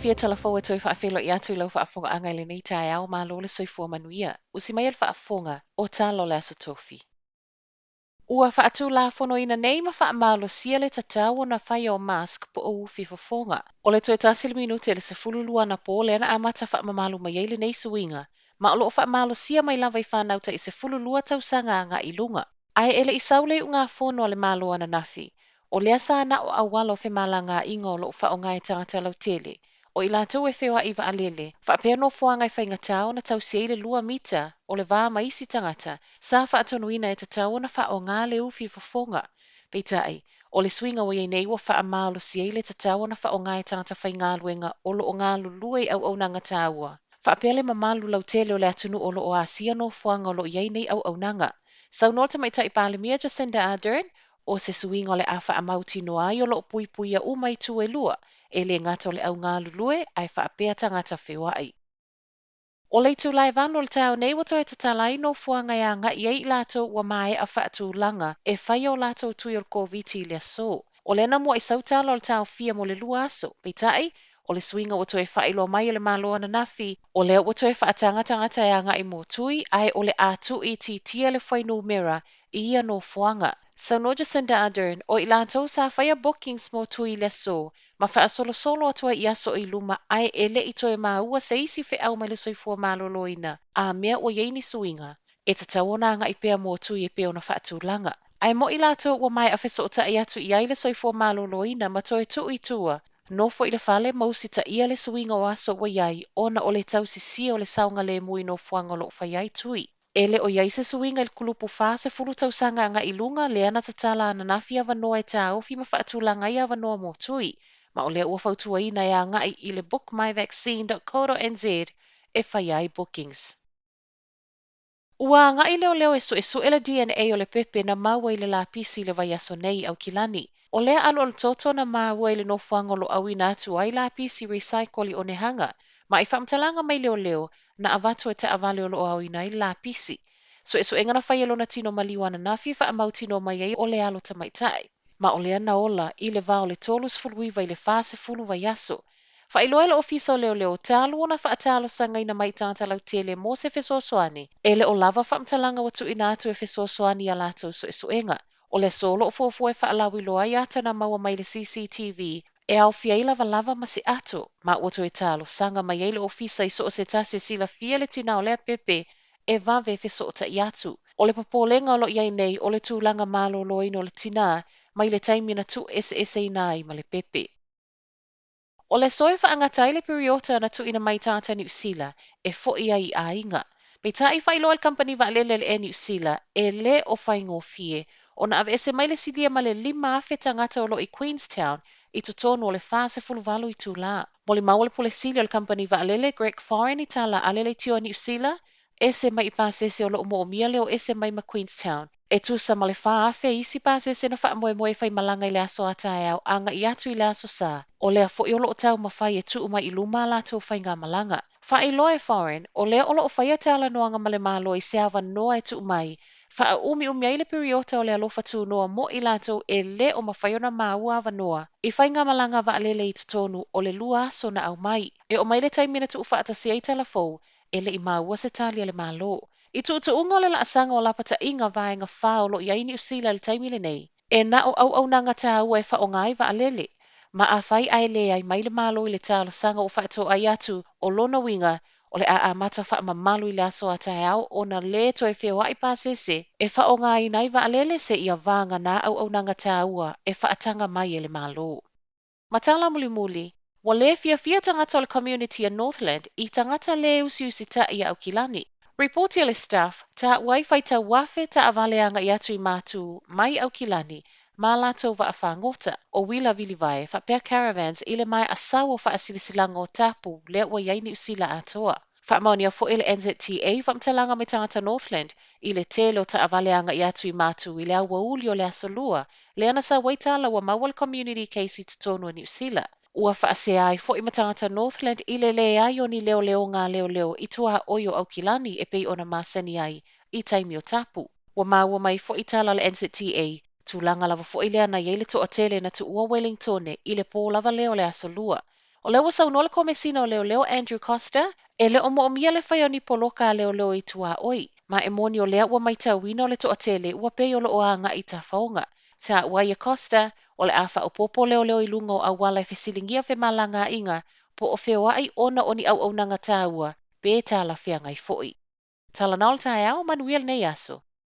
fia talafou e toi whaafelo I atu I lau whaafonga le nei tae au malo le soifua manuia. Usi mai al whaafonga o talo le aso tofi. Ua whaatu la fono ina nei ma whaamalo sia le tatau na whai o mask po o ufi fofonga. O le toi tasili minute le se fululua na po le ana amata whaamamalu mai eile nei suinga. Ma o loo whaamalo sia mai lava I whanauta I se fululua tau sanga nga ilunga. Ai ele I saule unga fono le malo ana nafi. O lea sa na o awalo fe malanga ingo lo fa o ngai tangata lau tele. O ila tau e whewa iwa alele, whaapea no fuanga I whainga tau na tau seile lua mita o le vā maisi tangata, sa whaatonuina e ta tau na wha o ngā le ufi fofonga. Peitai, o le swinga o nei wa wha amalo seile ta tau na wha o ngai tangata whai ngā luenga o lo o ngā luluei au nanga taua. Whaapea le mamalu lau tele o le atunu o lo o asia no fuanga o lo iei nei au nanga. Sau nota mai tai palemia Jacinda Ardern, o se suinga o le awha amauti no ai o lo pui pui a umai tu e lua, e le ngata o le au ngā lulue ai whaapea tangata whewai. O le tu lai vano le tau nei wato e tatalai no fuanga ia nga iei lato wa mai a whaatu langa e whai o lato tui o COVID le so. O le namua I sautalo le tau fia mo le lua aso, peitai, o le swinga wato e whailo mai le malo ana nafi, o le wato e whaatanga tangata ia nga I mo tui, ai o le atu I ti tia le whainu mera I ia no fuanga. So no Jacinda Ardern, o ilato sa whaia bookings mo tui le so, ma wha solo solo atua I aso I luma ai ele I toe maua se isi whi au mai le soifua maloloina, a mea o yeini suinga, e ta tawana nga I pea mo tui e pea na wha langa. Ai mo ilato wa mai a wheso ta I atu I ai le soifua maloloina ma toe tu I tua, no fo I le fale mausi ta ia le suinga o aso wa iai, ona o le tau sisi o le saunga le mui no fuanga lo whaiai tui. Ele o iai se suinga il kulupu wha se fulu tau sanga nga ilunga le ana tatala ana nafi a wanoa e ta ofi ma whaatulanga I a wanoa mo tui. Ma o lea ua whautua ina ia ngai I le bookmyvaccine.co.nz e whaiai bookings. Ua ngai leo e su ele DNA o le pepe na maua I le la pisi le vai aso nei au kilani. O lea alo le toto na maua I le nofuanga lo au ina atu ai la pisi recycle I o nehanga. Ma I whamtalanga mai leo na avatu e te avale o lo au ina I la pisi. So enga na whai na tino maliwana na fi wha amau tino mai ei o le alo tamaitai. Ma o lea na ola I le vao le tolus fuluiva I le fase fulu vai aso. Fa ilo ele ofisa o leo talu ona fa atalo sanga ina mai tanta lau tele mo se feso soani. Ele o lava fa mtalanga watu ina atu e feso soani a lato so enga. O le solo o fuafu e fa alawi loa I ata na maua mai le CCTV e au fia I lava ma si ato. Ma wato e talo sanga mai ele ofisa I so o se tase sila fia le tina o lea pepe e vave feso o ta I atu. O le popolenga o lo iai nei o le tūlanga malo loino o le tina mai le taimina tu ese inai ma le pepe. O le soe whaangatai le periota na tu ina mai tāta New Zealand e fo ia I ainga. Me ta I whailo al company wa lele le New Zealand e le o whaingo fie o na ave ese mai le sidia ma le 5 afe tangata o lo I Queenstown I totonu o le fase fuluvalu I tū la. Mo le maua le pole sili al company wa lele Greg Foreign I tala alele tio New Zealand ese mai I pasese o lo umo o mia leo ese mai ma Queenstown. E tu sa ma le wha afe isi pasese na wha moe whai malanga I le aso atae au anga I atu I le aso sa. O lea fo I olo o tau ma whai e tu umai I luma la tau whai ngā malanga. Wha I loe Foreign, o lea olo o whai atala noanga ma le malo I seawa noa e tu umai. Wha a umi ai le periota o lea lofa tu noa mo I lato e le o ma whai ona maua ava noa. I whai ngā malanga wa alele I tutonu o le lua aso na au mai. E o mai le taimina tu ufa atasi ai talafou, e le I maua se talia le malo. I tu unga le la asanga o lapata inga vaenga whao lo I New Zealand le taimile nei. E na o au nanga tā ua e wha o ngai wa alele. Ma a whai ai le ai mai le malo I le talo sanga o whaato ai atu o lona winga o le a mata wha ma malu I le aso a tae au o na le to e whio ai pasese e wha o ngai nai wa alele se ia vanga na au nanga tā ua e wha atanga mai e le malo. Matala muli, wa le fia tangata o le community a Northland I tangata le usi ta ia au kilani. Reporti le staff, ta wifi ta wafe ta avaleanga I atu I matu mai au kilani, ma lato va a whangota o wila vilivae fa pea caravans I le mai asawo fa asilisilango o tapu lea ua iai New Zealand atoa. Fa maonia fo ile NZTA fa mtalanga me tangata Northland I le telo ta avaleanga I atu I matu I le awa uli o le asolua, le ana sa waitala wa mawal community case I tutonu New Zealand. Ua whaase ai fo I matangata Northland I le ai o ni leo ngā leo I tua oio au kilani e pei ona masani ai I taimi o tapu. Wa maua mai fo I tala le NZTA, tūlanga lava fo I lea na yeile to atele na tu ua Wellingtone I le pō lava leo le asolua. O leo saunoa le komesina o leo Andrew Costa, e le o moʻomia le whai o ni poloka a leo i tua oi. Ma e moni o lea ua mai tauina o le toʻatele ua pei o loo anga i ta whaonga. Ta ua ia Costa, o le awha o popo leo i lunga o awala e whesilingia whe malanga inga, po o whewa ai ona o ni au nanga tāua, be tā la whea ngai foi. Tala naol tae au manuia nei aso.